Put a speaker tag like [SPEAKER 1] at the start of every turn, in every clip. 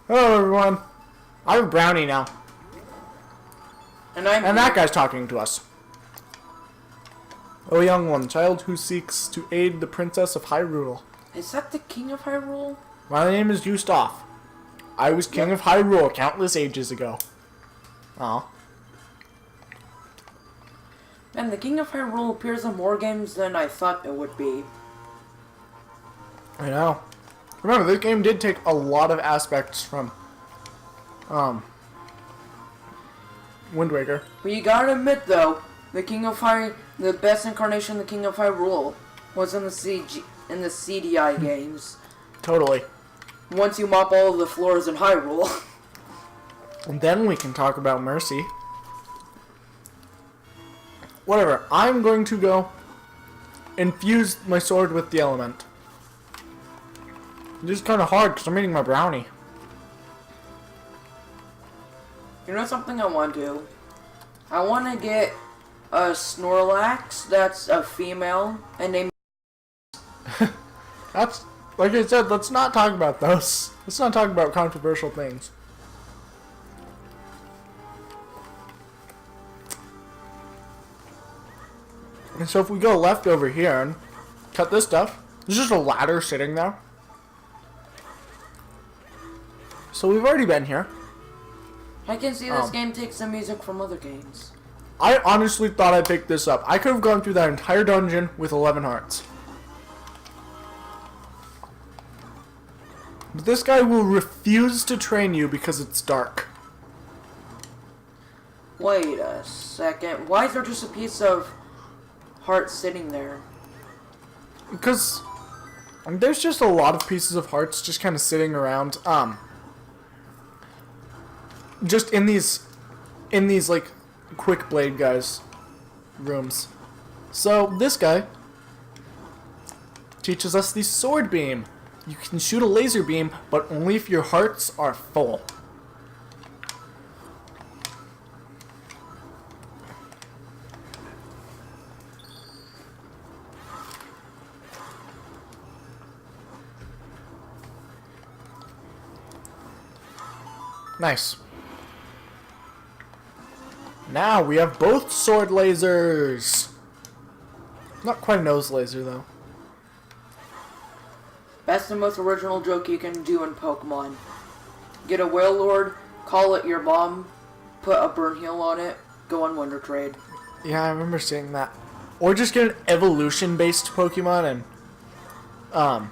[SPEAKER 1] Hello, everyone. I have a brownie now.
[SPEAKER 2] And
[SPEAKER 1] that guy's talking to us. O young one, child who seeks to aid the princess of Hyrule.
[SPEAKER 2] Is that the king of Hyrule?
[SPEAKER 1] My name is Gustav. I was king of Hyrule countless ages ago. Aw.
[SPEAKER 2] And the king of Hyrule appears in more games than I thought it would be.
[SPEAKER 1] I know. Remember, this game did take a lot of aspects from Wind Waker.
[SPEAKER 2] But you gotta admit though, the best incarnation of the king of Hyrule was in the CDI games.
[SPEAKER 1] Totally.
[SPEAKER 2] Once you mop all of the floors in Hyrule.
[SPEAKER 1] And then we can talk about Mercy. Whatever. I'm going to go infuse my sword with the element. This is kind of hard because I'm eating my brownie.
[SPEAKER 2] You know something I want to do? I want to get a Snorlax that's a female and name.
[SPEAKER 1] That's, like I said, let's not talk about those. Let's not talk about controversial things. And so if we go left over here and cut this stuff, there's just a ladder sitting there. So we've already been here.
[SPEAKER 2] I can see this game takes some music from other games.
[SPEAKER 1] I honestly thought I picked this up. I could have gone through that entire dungeon with 11 hearts. But this guy will refuse to train you because it's dark.
[SPEAKER 2] Wait a second. Why is there just a piece of heart sitting there?
[SPEAKER 1] Because there's just a lot of pieces of hearts just kind of sitting around. Just in these like quick blade guys rooms. So this guy teaches us the sword beam. You can shoot a laser beam, but only if your hearts are full. Nice. Now we have both sword lasers. Not quite a nose laser though.
[SPEAKER 2] That's the most original joke you can do in Pokemon. Get a Whale Lord, call it your mom, put a burn heal on it, go on Wonder Trade.
[SPEAKER 1] Yeah, I remember seeing that. Or just get an evolution-based Pokemon and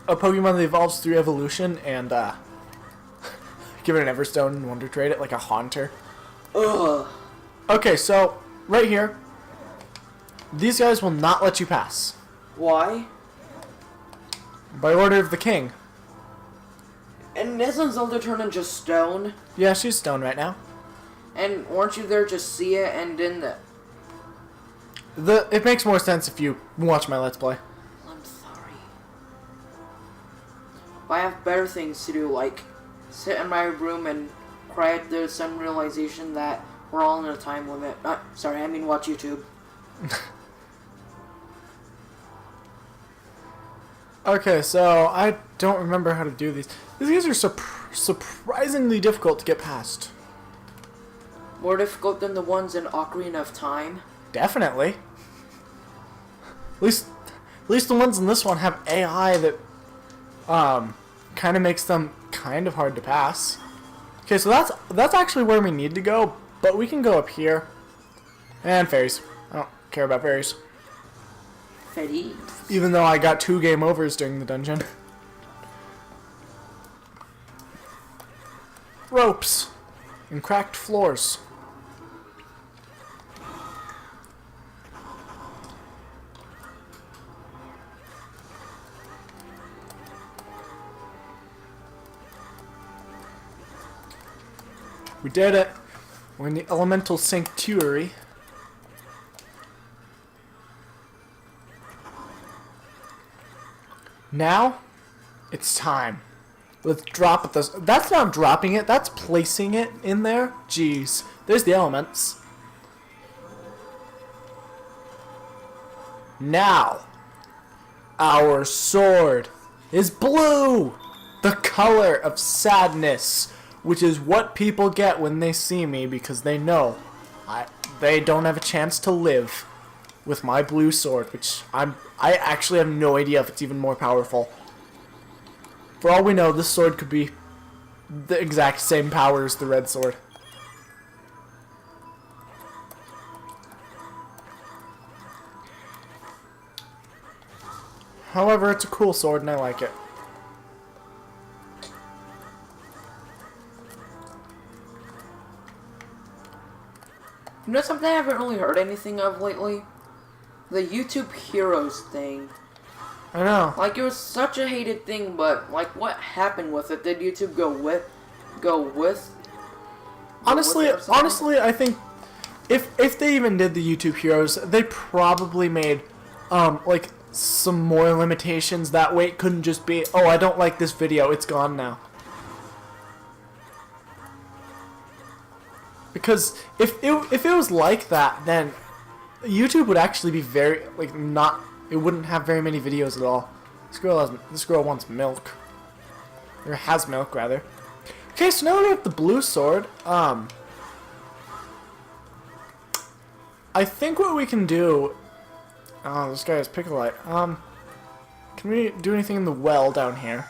[SPEAKER 1] a Pokemon that evolves through evolution and give it an Everstone and Wonder Trade it like a Haunter.
[SPEAKER 2] Ugh.
[SPEAKER 1] Okay, so right here, these guys will not let you pass.
[SPEAKER 2] Why?
[SPEAKER 1] By order of the king.
[SPEAKER 2] And isn't Zelda turned into stone?
[SPEAKER 1] Yeah, she's stone right now.
[SPEAKER 2] And weren't you there to see it and didn't
[SPEAKER 1] It makes more sense if you watch my Let's Play.
[SPEAKER 2] I'm sorry. I have better things to do, like sit in my room and cry at the sudden realization that we're all in a time limit. Sorry, I mean watch YouTube.
[SPEAKER 1] Okay, so I don't remember how to do these. These guys are surprisingly difficult to get past.
[SPEAKER 2] More difficult than the ones in Ocarina of Time.
[SPEAKER 1] Definitely. At least the ones in this one have AI that kind of makes them kind of hard to pass. Okay, so that's actually where we need to go, but we can go up here. And fairies. I don't care about fairies.
[SPEAKER 2] Fairies.
[SPEAKER 1] Even though I got 2 game overs during the dungeon. Ropes. And cracked floors. We did it. We're in the elemental sanctuary. Now, it's time. Let's drop it. That's not dropping it. That's placing it in there. Jeez. There's the elements. Now, our sword is blue. The color of sadness, which is what people get when they see me because they know they don't have a chance to live with my blue sword, which I actually have no idea if it's even more powerful. For all we know, this sword could be the exact same power as the red sword. However, it's a cool sword and I like it.
[SPEAKER 2] You know something I haven't really heard anything of lately? The YouTube Heroes thing.
[SPEAKER 1] I know.
[SPEAKER 2] Like, it was such a hated thing, but, like, what happened with it? Did YouTube go with?
[SPEAKER 1] Honestly, I think if they even did the YouTube Heroes, they probably made, like, some more limitations. That way it couldn't just be, oh, I don't like this video, it's gone now. Because if it was like that, then YouTube would actually be very, like, not, it wouldn't have very many videos at all. This girl wants milk. Or has milk, rather. Okay, so now that we have the blue sword, I think what we can do, oh, this guy has Piccolite. Can we do anything in the well down here?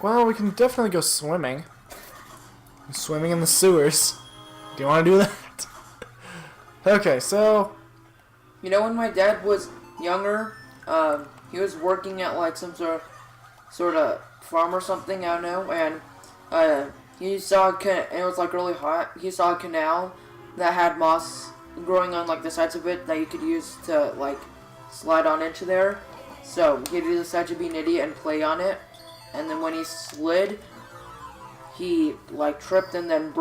[SPEAKER 1] Well, we can definitely go swimming. Swimming in the sewers. Do you want to do that? Okay, so...
[SPEAKER 2] You know, when my dad was younger, he was working at, like, some sort of farm or something, I don't know, and he saw it was, like, really hot. He saw a canal that had moss growing on, like, the sides of it that you could use to, like, slide on into there. So he decided to be an idiot and play on it. And then when he slid, he, like, tripped and then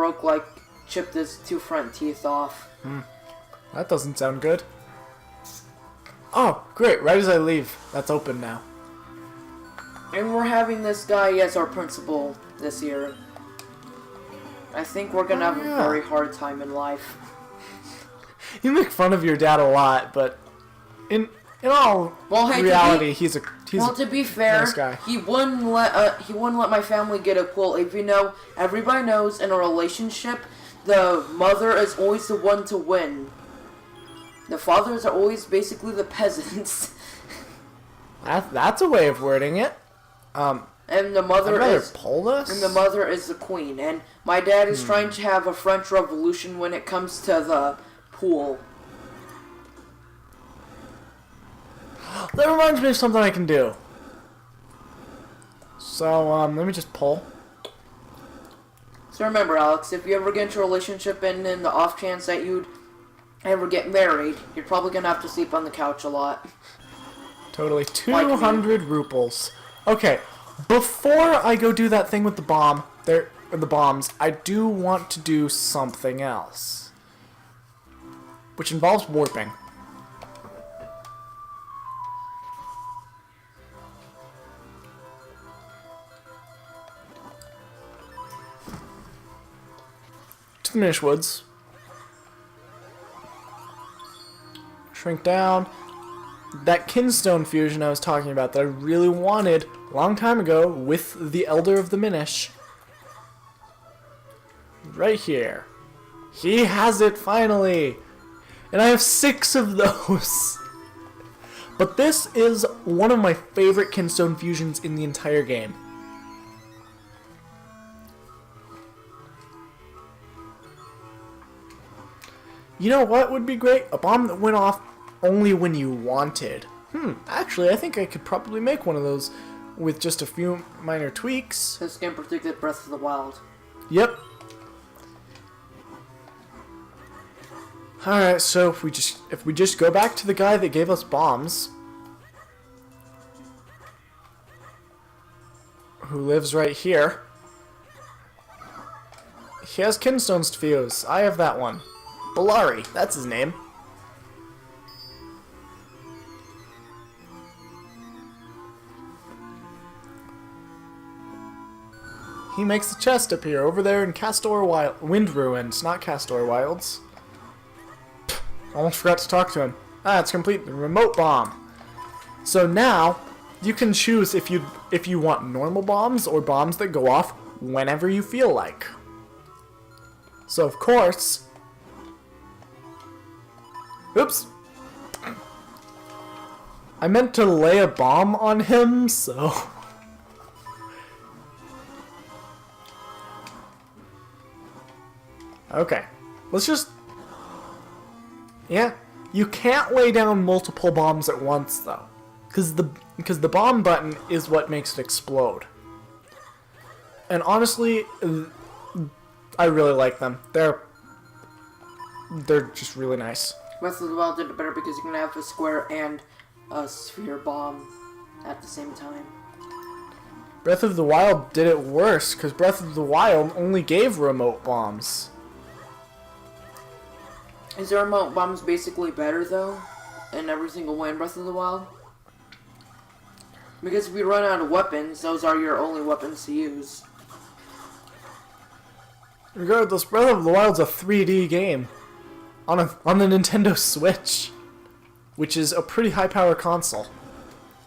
[SPEAKER 2] chipped his 2 front teeth off.
[SPEAKER 1] That doesn't sound good. Oh, great. Right as I leave, that's open now.
[SPEAKER 2] And we're having this guy as our principal this year. I think we're gonna have a very hard time in life.
[SPEAKER 1] You make fun of your dad a lot, but in all reality, he's a
[SPEAKER 2] to be fair,
[SPEAKER 1] nice guy.
[SPEAKER 2] He wouldn't let my family get a pool. If you know, everybody knows in a relationship, the mother is always the one to win. The fathers are always basically the peasants.
[SPEAKER 1] That's a way of wording it.
[SPEAKER 2] And the mother is the queen. And my dad is trying to have a French Revolution when it comes to the pool.
[SPEAKER 1] That reminds me of something I can do. So, let me just pull.
[SPEAKER 2] So remember, Alex, if you ever get into a relationship and in the off chance that you'd ever get married, you're probably gonna have to sleep on the couch a lot.
[SPEAKER 1] Totally. 200 ruples. Okay, before I go do that thing with the bombs, I do want to do something else. Which involves warping. To the Minish Woods. Shrink down. That kinstone fusion I was talking about that I really wanted a long time ago with the Elder of the Minish. Right here. He has it finally! And I have 6 of those! But this is one of my favorite kinstone fusions in the entire game. You know what would be great? A bomb that went off only when you wanted. Actually, I think I could probably make one of those with just a few minor tweaks.
[SPEAKER 2] This game predicted Breath of the Wild.
[SPEAKER 1] Yep. Alright, so if we just go back to the guy that gave us bombs, who lives right here, he has kinstones to fuse. I have that one. Bellari, that's his name. He makes the chest appear over there in Wind Ruins, not Castor Wilds. Almost forgot to talk to him. It's complete. The remote bomb. So now you can choose if you want normal bombs or bombs that go off whenever you feel like. So of course, oops, I meant to lay a bomb on him, so okay, let's just, yeah, you can't lay down multiple bombs at once though, because the bomb button is what makes it explode. And honestly, I really like them. They're just really nice.
[SPEAKER 2] Breath of the Wild did it better because you can have a square and a sphere bomb at the same time.
[SPEAKER 1] Breath of the Wild did it worse because Breath of the Wild only gave remote bombs.
[SPEAKER 2] Is the remote bombs basically better though in every single way in Breath of the Wild? Because if you run out of weapons, those are your only weapons to use.
[SPEAKER 1] Regardless, Breath of the Wild's a 3D game on the Nintendo Switch, which is a pretty high-power console.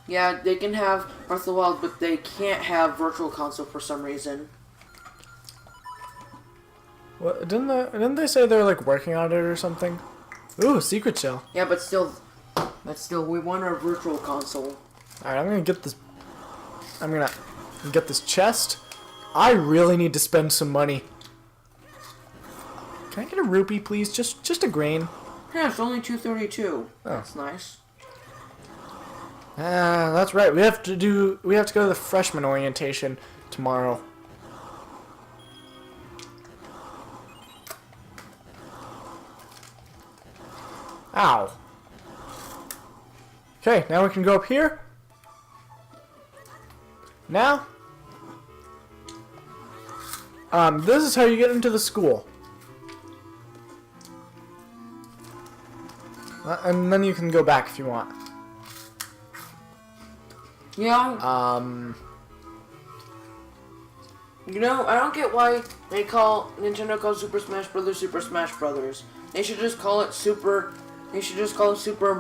[SPEAKER 2] Yeah, they can have Breath of the Wild, but they can't have Virtual Console for some reason.
[SPEAKER 1] What, didn't they say they're like working on it or something? Ooh, secret shell.
[SPEAKER 2] Yeah, but still, we want our Virtual Console.
[SPEAKER 1] Alright, I'm gonna get this chest. I really need to spend some money. Can I get a rupee, please? Just a grain.
[SPEAKER 2] Yeah, it's only 232.
[SPEAKER 1] Oh.
[SPEAKER 2] That's nice.
[SPEAKER 1] That's right. We have to go to the freshman orientation tomorrow. Ow. Okay, now we can go up here. Now, this is how you get into the school. And then you can go back if you want.
[SPEAKER 2] Yeah. You know, I don't get why Nintendo calls Super Smash Brothers Super Smash Brothers. They should just call it Super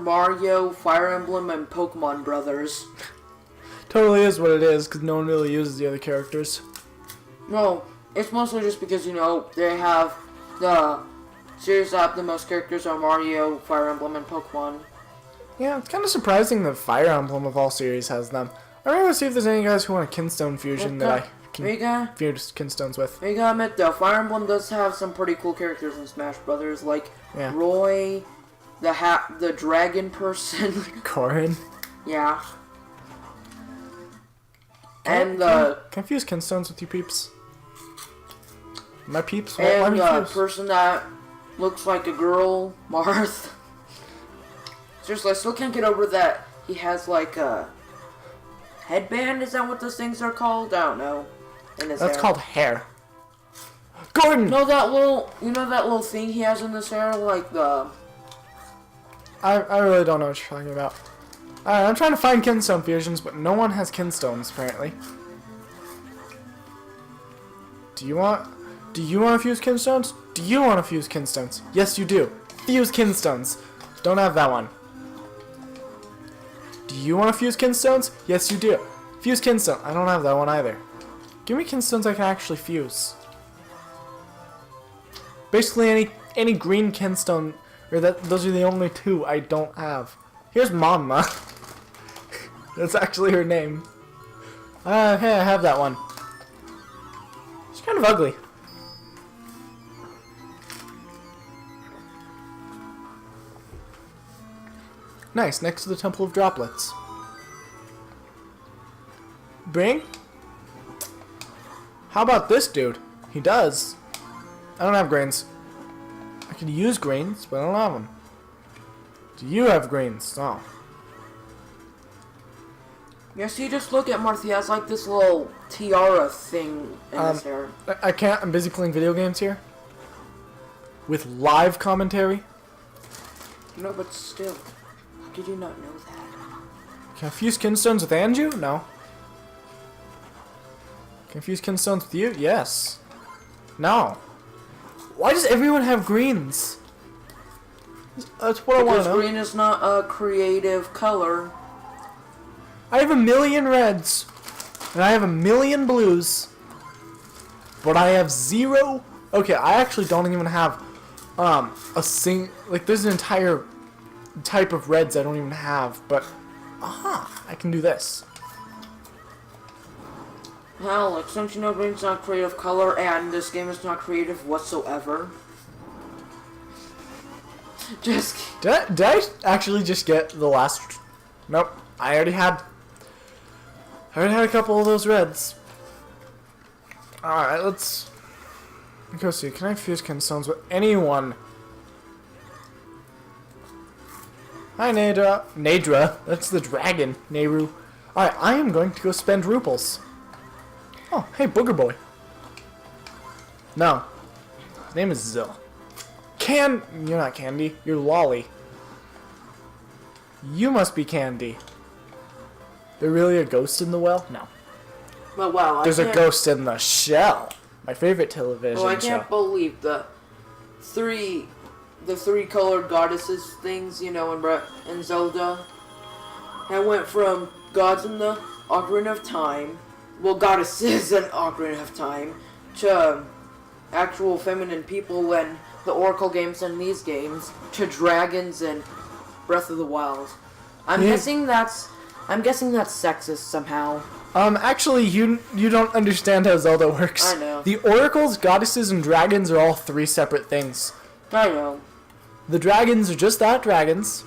[SPEAKER 2] Mario, Fire Emblem, and Pokemon Brothers.
[SPEAKER 1] Totally is what it is, because no one really uses the other characters.
[SPEAKER 2] No, it's mostly just because, you know, they have the series that have the most characters are Mario, Fire Emblem, and Pokemon.
[SPEAKER 1] Yeah, it's kind of surprising that Fire Emblem of all series has them. I'm going to see if there's any guys who want a Kinstone fusion that I can fuse Kinstones with.
[SPEAKER 2] You gotta admit though, Fire Emblem does have some pretty cool characters in Smash Brothers, like Roy, the dragon person.
[SPEAKER 1] Corrin.
[SPEAKER 2] Yeah.
[SPEAKER 1] Can I fuse Kinstones with you peeps? My peeps?
[SPEAKER 2] And the person that looks like a girl, Marth. Seriously, I still can't get over that he has like a headband. Is that what those things are called? I don't know. In his
[SPEAKER 1] That's
[SPEAKER 2] hair.
[SPEAKER 1] called hair. Gordon!
[SPEAKER 2] You know that little thing he has in his hair, like the.
[SPEAKER 1] I really don't know what you're talking about. Alright, I'm trying to find Kinstone fusions, but no one has Kinstones apparently. Do you want to fuse Kinstones? Do you want to fuse Kinstones? Yes, you do. Fuse Kinstones. Don't have that one. Do you want to fuse Kinstones? Yes, you do. Fuse Kinstone. I don't have that one either. Give me Kinstones I can actually fuse. Basically, any green Kinstone, or those are the only two I don't have. Here's Mama. That's actually her name. Hey, I have that one. She's kind of ugly. Nice, next to the Temple of Droplets. Bring? How about this dude? He does. I don't have grains. I could use grains, but I don't have them. Do you have grains? No.
[SPEAKER 2] Yeah, so you just look at Marth, he has like this little tiara thing in his hair.
[SPEAKER 1] I can't, I'm busy playing video games here. With live commentary.
[SPEAKER 2] No, but still. How did you not know that?
[SPEAKER 1] Can I fuse Kinstones with Anju? No. Can I fuse Kinstones with you? Yes. No. Why does everyone have greens? That's what I want to know.
[SPEAKER 2] Because green is not a creative color.
[SPEAKER 1] I have 1,000,000 reds. And I have 1,000,000 blues. But I have 0. Okay, I actually don't even have like there's an entire type of reds I don't even have, but I can do this.
[SPEAKER 2] Alex, don't you know green's not creative color and this game is not creative whatsoever? Just
[SPEAKER 1] did I actually just get the last? Nope. I already had a couple of those reds. Alright, let's go see. Can I fuse Kenstones with anyone? Hi, Nadra. Nadra. That's the dragon. Nehru. Alright, I am going to go spend ruples. Oh, hey, Booger Boy. No. His name is Zill. You're not Candy. You're Lolly. You must be Candy. There really a ghost in the well? No.
[SPEAKER 2] Well, wow.
[SPEAKER 1] There's a ghost in the shell. My favorite television show.
[SPEAKER 2] I can't believe the three colored goddesses things, you know, in Zelda. I went from gods in the Ocarina of Time, well, goddesses in Ocarina of Time, to actual feminine people in the Oracle games and these games, to dragons in Breath of the Wild. I'm guessing that's sexist somehow.
[SPEAKER 1] Actually, you don't understand how Zelda works.
[SPEAKER 2] I know.
[SPEAKER 1] The oracles, goddesses, and dragons are all 3 separate things.
[SPEAKER 2] I know.
[SPEAKER 1] The dragons are just that, dragons.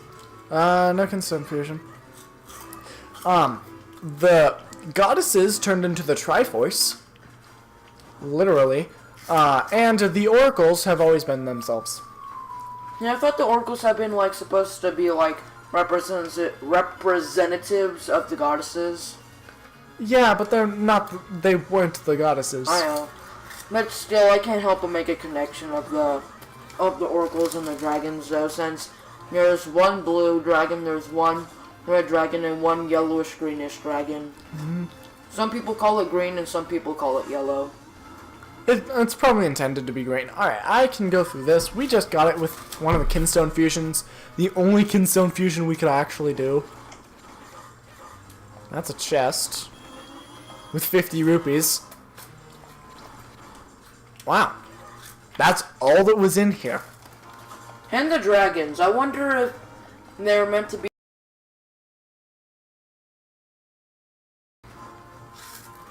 [SPEAKER 1] No consent fusion. The goddesses turned into the Triforce. Literally. And the oracles have always been themselves.
[SPEAKER 2] Yeah, I thought the oracles have been, like, supposed to be, like, representatives of the goddesses.
[SPEAKER 1] Yeah, but they're not. They weren't the goddesses.
[SPEAKER 2] I know, but still, I can't help but make a connection of the oracles and the dragons, though, since there's one blue dragon, there's one red dragon, and one yellowish-greenish dragon.
[SPEAKER 1] Mm-hmm.
[SPEAKER 2] Some people call it green, and some people call it yellow.
[SPEAKER 1] It's probably intended to be green. Alright, I can go through this. We just got it with one of the Kinstone fusions. The only Kinstone fusion we could actually do. That's a chest. With 50 rupees. Wow. That's all that was in here.
[SPEAKER 2] And the dragons. I wonder if they're meant to be...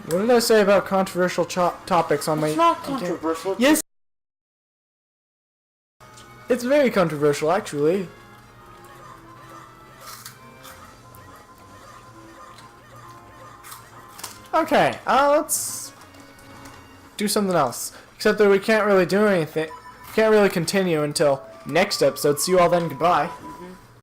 [SPEAKER 1] What did I say about controversial topics on my...
[SPEAKER 2] It's not controversial.
[SPEAKER 1] Yes! It's very controversial, actually. Okay, let's do something else. Except that we can't really do anything. Can't really continue until next episode. See you all then. Goodbye.